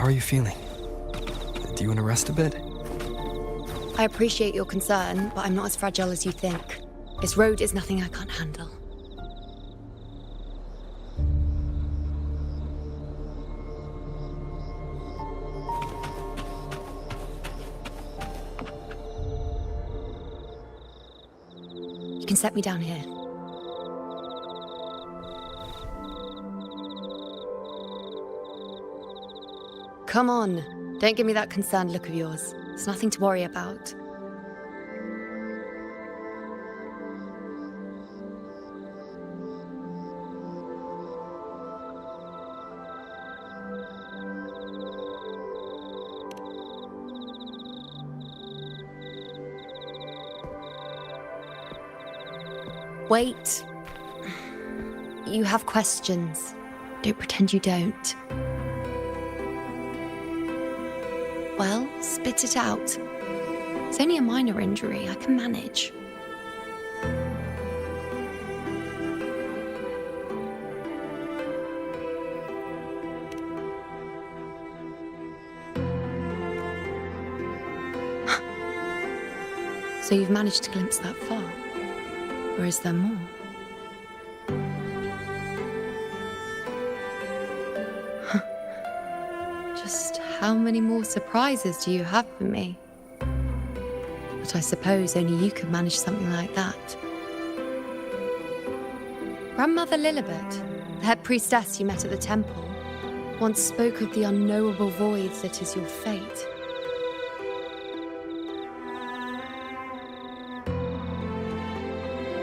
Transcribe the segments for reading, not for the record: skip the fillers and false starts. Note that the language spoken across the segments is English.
are you feeling? Do you want to rest a bit? I appreciate your concern, but I'm not as fragile as you think. This road is nothing I can't handle. You can set me down here. Come on, don't give me that concerned look of yours. It's nothing to worry about. Wait. You have questions. Don't pretend you don't. Well, spit it out. It's only a minor injury. I can manage. So you've managed to glimpse that far? Or is there more? Just how many more surprises do you have for me? But I suppose only you could manage something like that. Grandmother Lilibet, the head priestess you met at the temple, once spoke of the unknowable void that is your fate.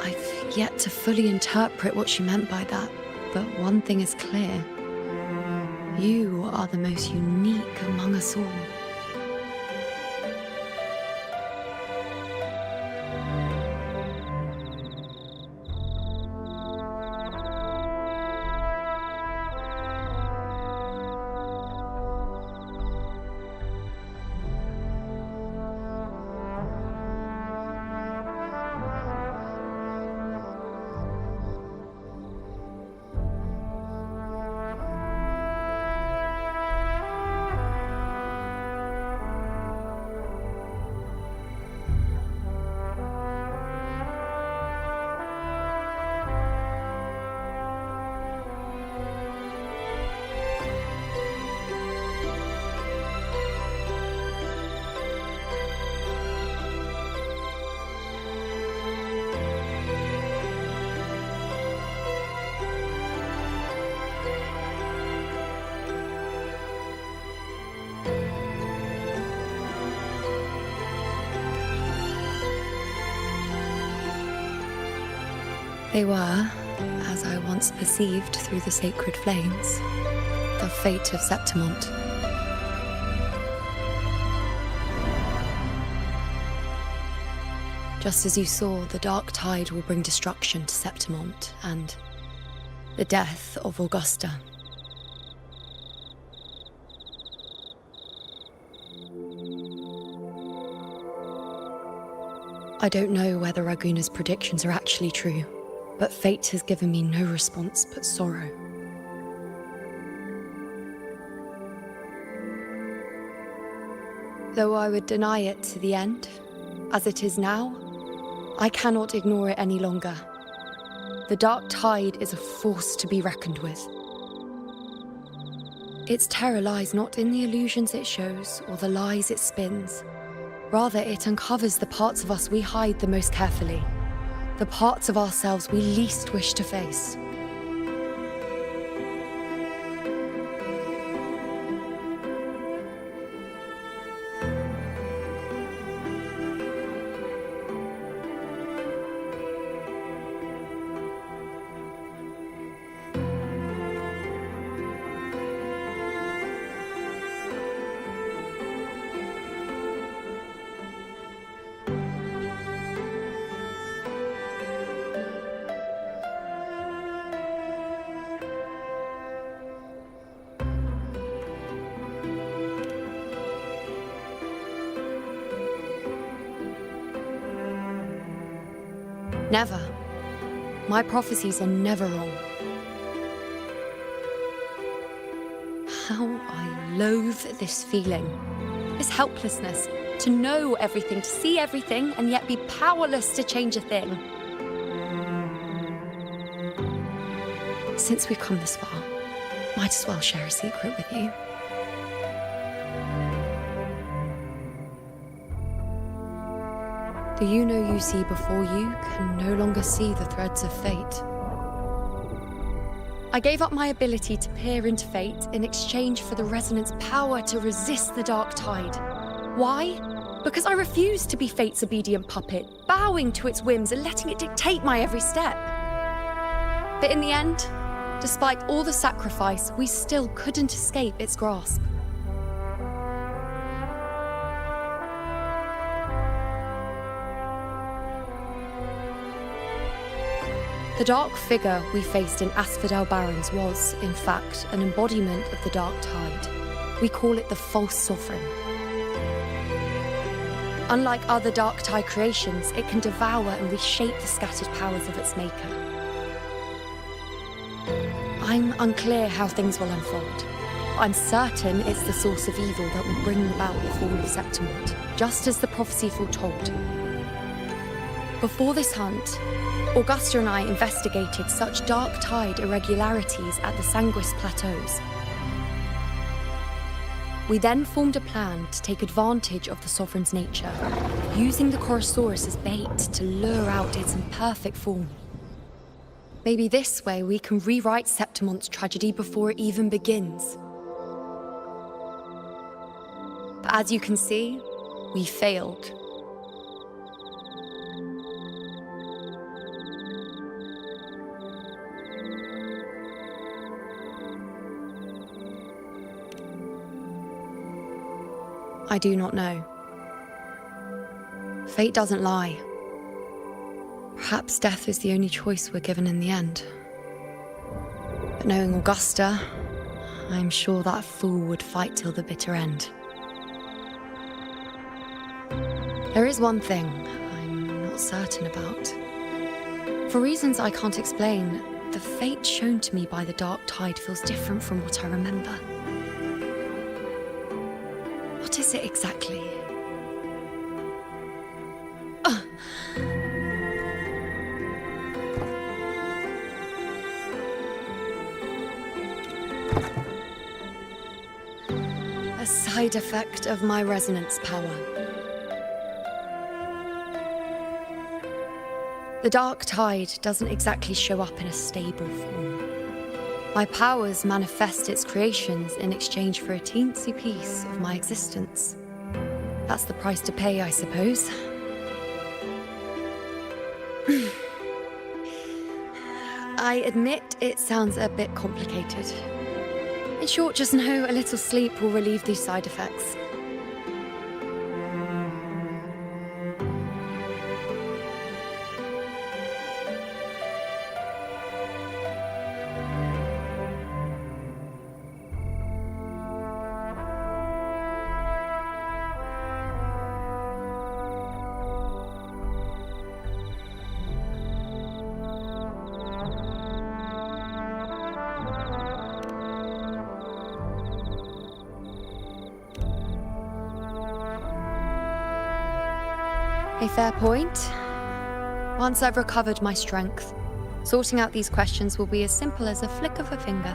I've yet to fully interpret what she meant by that, but one thing is clear. You are the most unique among us all. They were, as I once perceived through the sacred flames, the fate of Septimont. Just as you saw, the dark tide will bring destruction to Septimont and the death of Augusta. I don't know whether Raguna's predictions are actually true, but fate has given me no response but sorrow. Though I would deny it to the end, as it is now, I cannot ignore it any longer. The dark tide is a force to be reckoned with. Its terror lies not in the illusions it shows or the lies it spins. Rather, it uncovers the parts of us we hide the most carefully. The parts of ourselves we least wish to face. Never. My prophecies are never wrong. How I loathe this feeling. This helplessness. To know everything, to see everything, and yet be powerless to change a thing. Since we've come this far, might as well share a secret with you. The Iuno you see before you can no longer see the threads of fate. I gave up my ability to peer into fate in exchange for the resonance power to resist the dark tide. Why? Because I refused to be fate's obedient puppet, bowing to its whims and letting it dictate my every step. But in the end, despite all the sacrifice, we still couldn't escape its grasp. The dark figure we faced in Asphodel Barrens was, in fact, an embodiment of the dark tide. We call it the false sovereign. Unlike other dark tide creations, it can devour and reshape the scattered powers of its maker. I'm unclear how things will unfold. I'm certain it's the source of evil that will bring about the fall of Septimont, just as the prophecy foretold. Before this hunt, Augusta and I investigated such dark tide irregularities at the Sanguis Plateaus. We then formed a plan to take advantage of the Sovereign's nature, using the Chorosaurus as bait to lure out its imperfect form. Maybe this way we can rewrite Septimont's tragedy before it even begins. But as you can see, we failed. I do not know. Fate doesn't lie. Perhaps death is the only choice we're given in the end. But knowing Augusta, I'm sure that fool would fight till the bitter end. There is one thing I'm not certain about. For reasons I can't explain, the fate shown to me by the dark tide feels different from what I remember. What is it exactly? A side effect of my resonance power. The dark tide doesn't exactly show up in a stable form. My powers manifest its creations in exchange for a teensy piece of my existence. That's the price to pay, I suppose. I admit it sounds a bit complicated. In short, just know a little sleep will relieve these side effects. A fair point. Once I've recovered my strength, sorting out these questions will be as simple as a flick of a finger.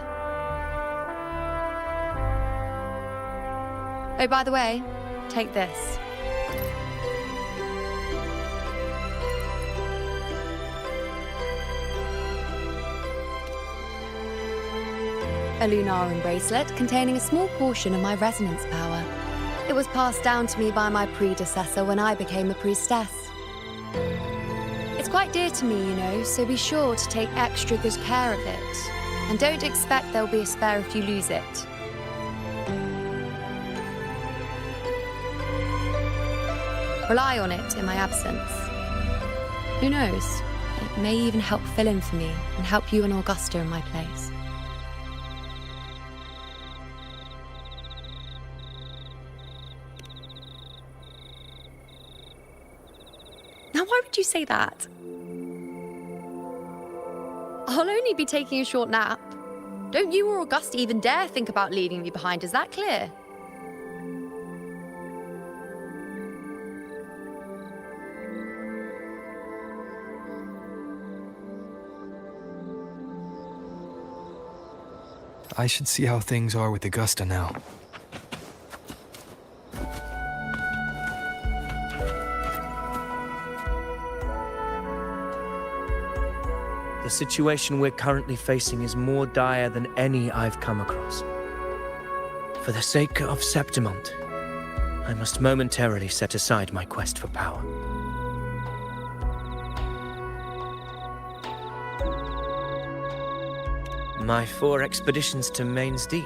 Oh, by the way, take this. A Lunarum bracelet containing a small portion of my resonance power. It was passed down to me by my predecessor when I became a priestess. It's quite dear to me, you know, so be sure to take extra good care of it. And don't expect there'll be a spare if you lose it. Rely on it in my absence. Who knows? It may even help fill in for me and help you and Augusta in my place. Now, why would you say that? I'll only be taking a short nap. Don't you or Augusta even dare think about leaving me behind, is that clear? I should see how things are with Augusta now. The situation we're currently facing is more dire than any I've come across. For the sake of Septimont, I must momentarily set aside my quest for power. My 4 expeditions to Main's Deep.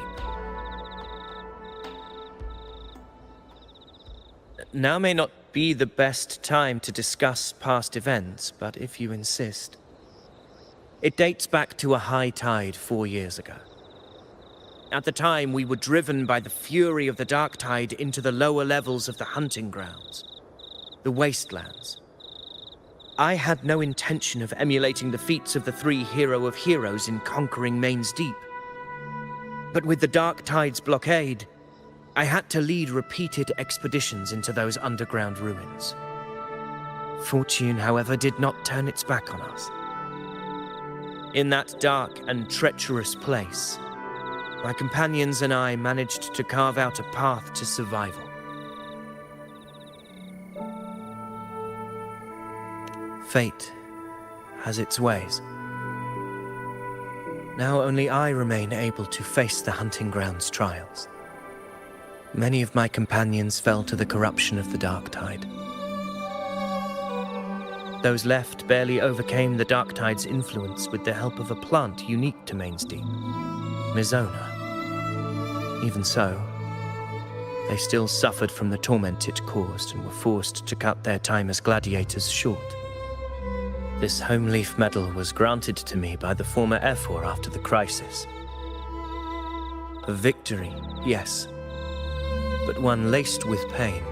Now may not be the best time to discuss past events, but if you insist. It dates back to a high tide 4 years ago. At the time, we were driven by the fury of the dark tide into the lower levels of the hunting grounds, the wastelands. I had no intention of emulating the feats of the 3 hero of heroes in conquering Main's Deep. But with the dark tide's blockade, I had to lead repeated expeditions into those underground ruins. Fortune, however, did not turn its back on us. In that dark and treacherous place, my companions and I managed to carve out a path to survival. Fate has its ways. Now only I remain able to face the hunting grounds trials. Many of my companions fell to the corruption of the dark tide. Those left barely overcame the dark tide's influence with the help of a plant unique to Main's Deep, Mizona. Even so, they still suffered from the torment it caused and were forced to cut their time as gladiators short. This home leaf medal was granted to me by the former Ephor after the crisis. A victory, yes, but one laced with pain.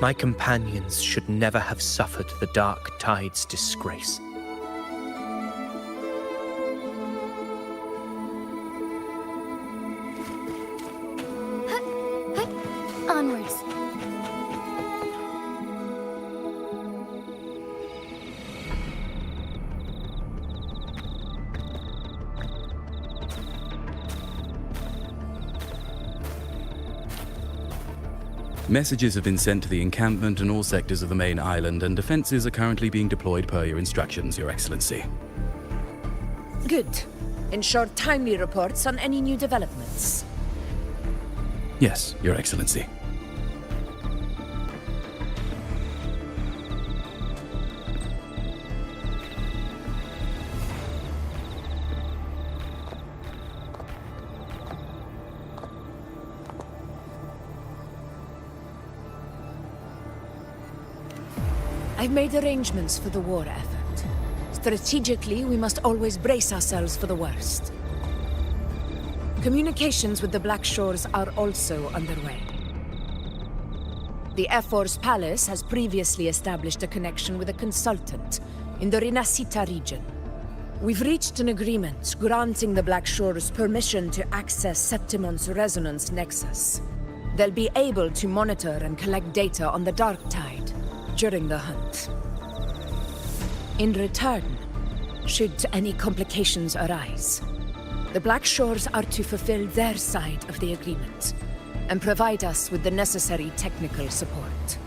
My companions should never have suffered the dark tide's disgrace. Onwards. Messages have been sent to the encampment and all sectors of the main island, and defenses are currently being deployed per your instructions, Your Excellency. Good. Ensure timely reports on any new developments. Yes, Your Excellency. I've made arrangements for the war effort. Strategically, we must always brace ourselves for the worst. Communications with the Black Shores are also underway. The Ephor's palace has previously established a connection with a consultant in the Rinascita region. We've reached an agreement granting the Black Shores permission to access Septimon's resonance nexus. They'll be able to monitor and collect data on the Dark Tide during the hunt. In return, should any complications arise, the Black Shores are to fulfill their side of the agreement and provide us with the necessary technical support.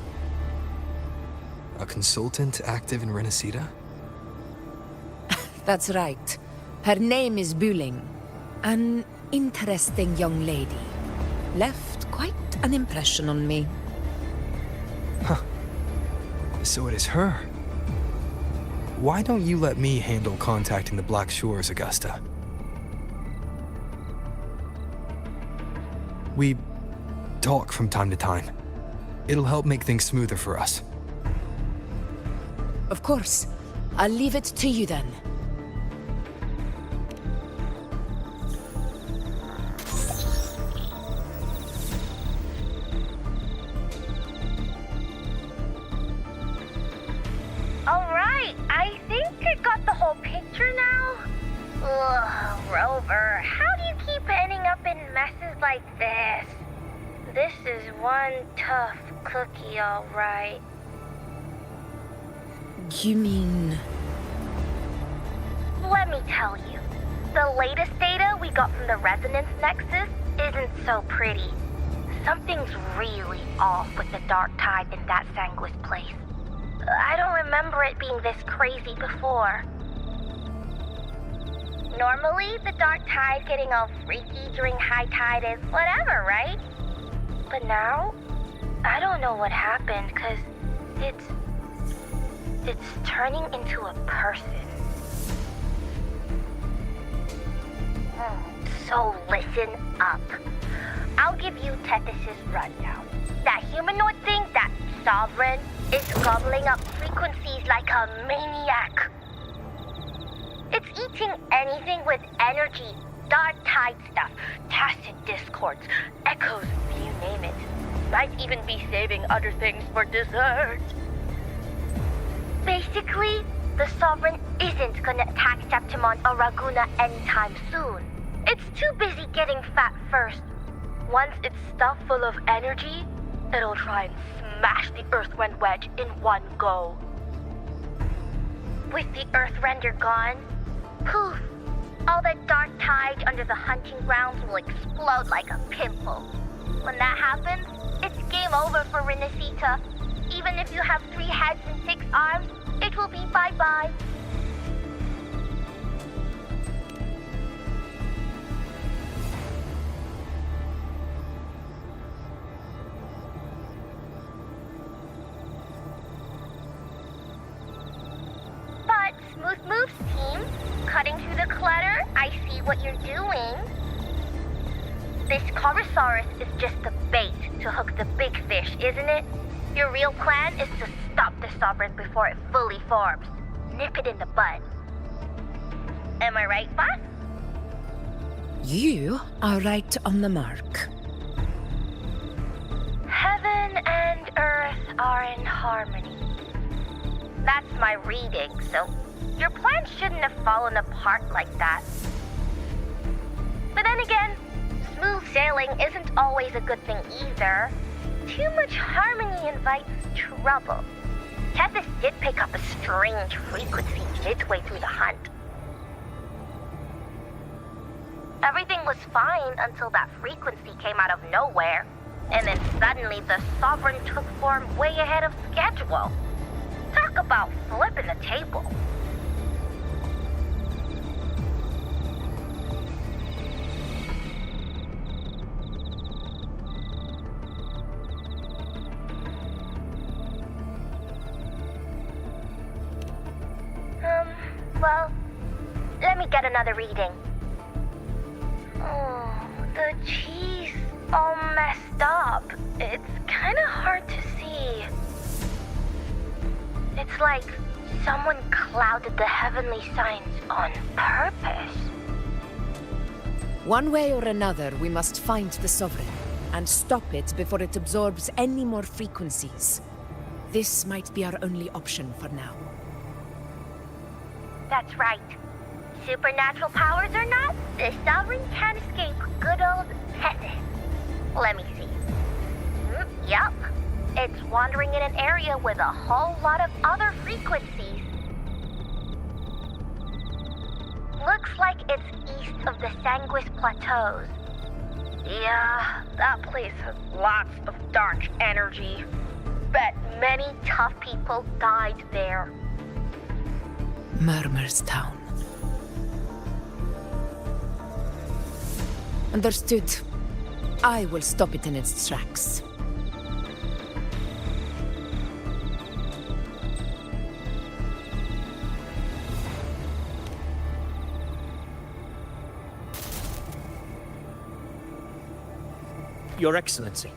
A consultant active in Rinascita? That's right. Her name is Buling. An interesting young lady. Left quite an impression on me. So it is her. Why don't you let me handle contacting the Black Shores, Augusta? We talk from time to time. It'll help make things smoother for us. Of course. I'll leave it to you then. Ugh, Rover, how do you keep ending up in messes like this? This is one tough cookie, all right. You mean... Let me tell you, the latest data we got from the resonance nexus isn't so pretty. Something's really off with the dark tide in that Sanguis place. I don't remember it being this crazy before. Normally, the dark tide getting all freaky during high tide is whatever, right? But now, I don't know what happened, cause it's turning into a person. So listen up. I'll give you Tethys' rundown. That humanoid thing, that sovereign, is gobbling up frequencies like a maniac. It's eating anything with energy, dark tide stuff, tacit discords, echoes, you name it. Might even be saving other things for dessert. Basically, the Sovereign isn't gonna attack Septimon or Raguna anytime soon. It's too busy getting fat first. Once it's stuffed full of energy, it'll try and smash the Earthrend wedge in one go. With the Earthrender gone, poof, all that dark tide under the hunting grounds will explode like a pimple. When that happens, it's game over for Rinascita. Even if you have 3 heads and 6 arms, it will be bye-bye. But Smooth Moves team, cutting through the clutter, I see what you're doing. This Corosaurus is just the bait to hook the big fish, isn't it? Your real plan is to stop the Sovereign before it fully forms. Nip it in the bud. Am I right, boss? You are right on the mark. Heaven and Earth are in harmony. That's my reading, so your plan shouldn't have fallen apart like that. But then again, smooth sailing isn't always a good thing either. Too much harmony invites trouble. Tethys did pick up a strange frequency midway through the hunt. Everything was fine until that frequency came out of nowhere. And then suddenly the Sovereign took form way ahead of schedule. Talk about flipping the table. Well, let me get another reading. Oh, the cheese all messed up. It's kind of hard to see. It's like someone clouded the heavenly signs on purpose. One way or another, we must find the Sovereign and stop it before it absorbs any more frequencies. This might be our only option for now. That's right. Supernatural powers or not, the Sovereign can't escape good old Tethys. Let me see. Yup. It's wandering in an area with a whole lot of other frequencies. Looks like it's east of the Sanguis Plateaus. Yeah, that place has lots of dark energy. Bet many tough people died there. Murmur's Town. Understood. I will stop it in its tracks. Your Excellency,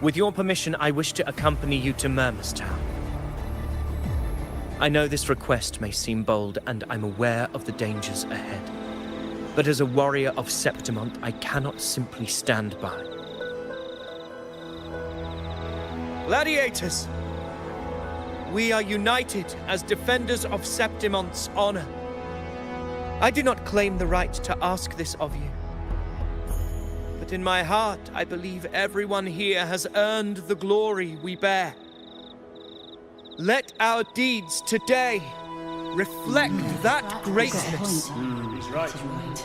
with your permission, I wish to accompany you to Murmur's Town. I know this request may seem bold, and I'm aware of the dangers ahead. But as a warrior of Septimont, I cannot simply stand by. Gladiators! We are united as defenders of Septimont's honor. I do not claim the right to ask this of you. But in my heart, I believe everyone here has earned the glory we bear. Let our deeds today reflect that greatness. He's right.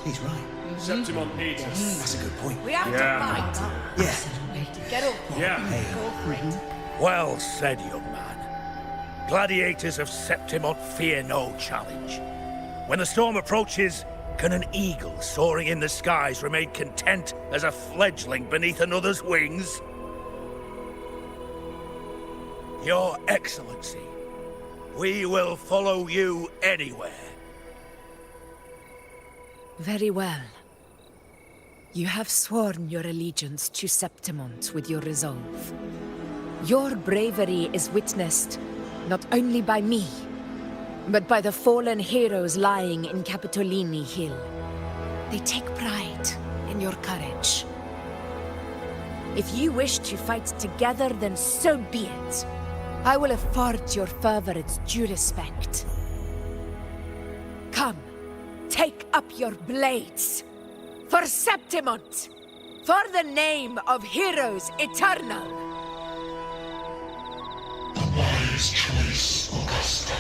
He's right. Septimon needs us. That's a good point. We have to fight. Yeah. Get over. Yeah. Go for it. Well said, young man. Gladiators of Septimon fear no challenge. When the storm approaches, can an eagle soaring in the skies remain content as a fledgling beneath another's wings? Your Excellency, we will follow you anywhere. Very well. You have sworn your allegiance to Septimont with your resolve. Your bravery is witnessed not only by me, but by the fallen heroes lying in Capitolini Hill. They take pride in your courage. If you wish to fight together, then so be it. I will afford your fervor its due respect. Come, take up your blades. For Septimont! For the name of heroes eternal! A wise choice, Augusta.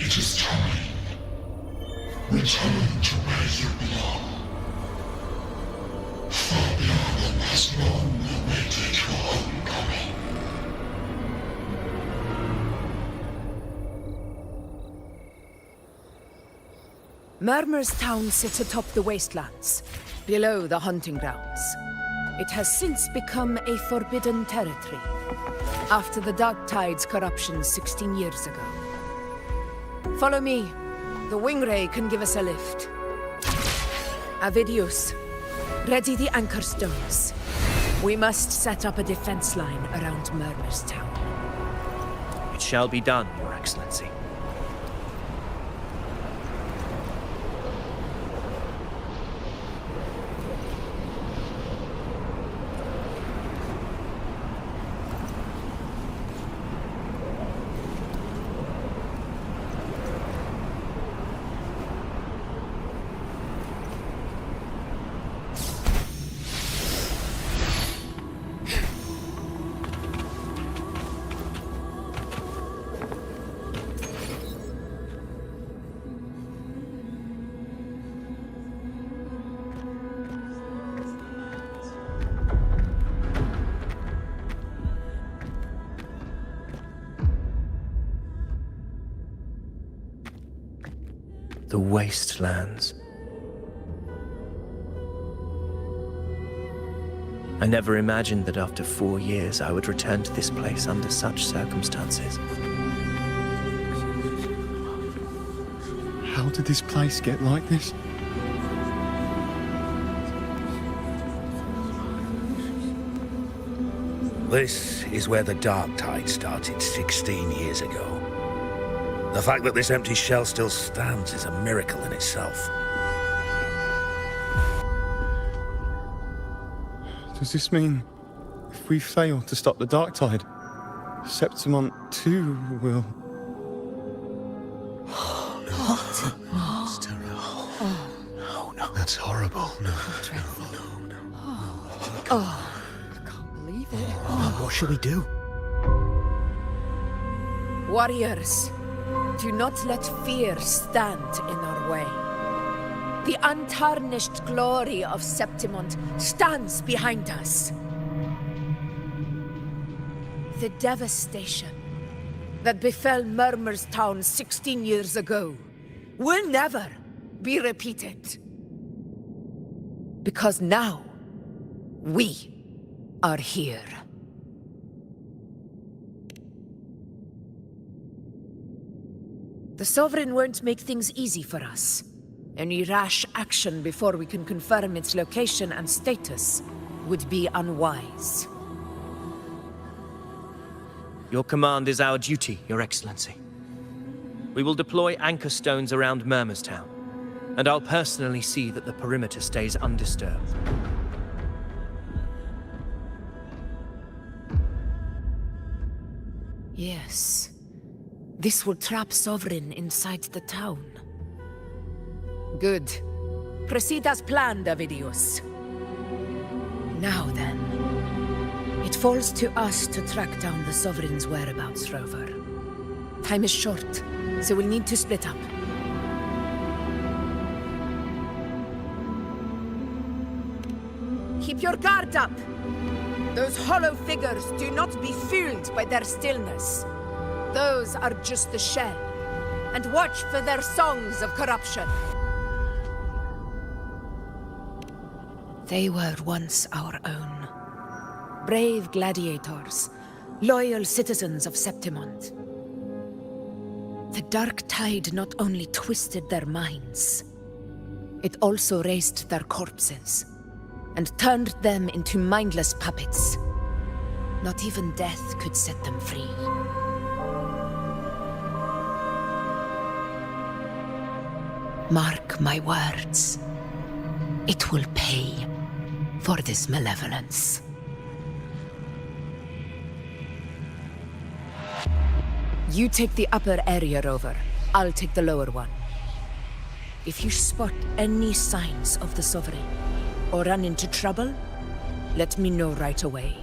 It is time. Return to where you belong. Far beyond the last long awaited your homecoming. Murmur's town sits atop the wastelands, below the hunting grounds. It has since become a forbidden territory, after the Dark Tide's corruption 16 years ago. Follow me. The Wingray can give us a lift. Avidius, ready the anchor stones. We must set up a defense line around Murmur's town. It shall be done, Your Excellency. The wastelands. I never imagined that after 4 years I would return to this place under such circumstances. How did this place get like this? This is where the Dark Tide started 16 years ago. The fact that this empty shell still stands is a miracle in itself. Does this mean if we fail to stop the Dark Tide, Septimont too will... That's terrible. No. That's horrible. No. I can't believe it. What should we do? Warriors, do not let fear stand in our way. The untarnished glory of Septimont stands behind us. The devastation that befell Murmur's town 16 years ago will never be repeated. Because now, we are here. The Sovereign won't make things easy for us. Any rash action before we can confirm its location and status would be unwise. Your command is our duty, Your Excellency. We will deploy anchor stones around Murmur's town, and I'll personally see that the perimeter stays undisturbed. Yes. This will trap Sovereign inside the town. Good. Proceed as planned, Avidius. Now then, it falls to us to track down the Sovereign's whereabouts, Rover. Time is short, so we'll need to split up. Keep your guard up! Those hollow figures do not be fooled by their stillness. Those are just the shell. And watch for their songs of corruption. They were once our own. Brave gladiators, loyal citizens of Septimont. The dark tide not only twisted their minds, it also raised their corpses and turned them into mindless puppets. Not even death could set them free. Mark my words. It will pay for this malevolence. You take the upper area, Rover. I'll take the lower one. If you spot any signs of the Sovereign, or run into trouble, let me know right away.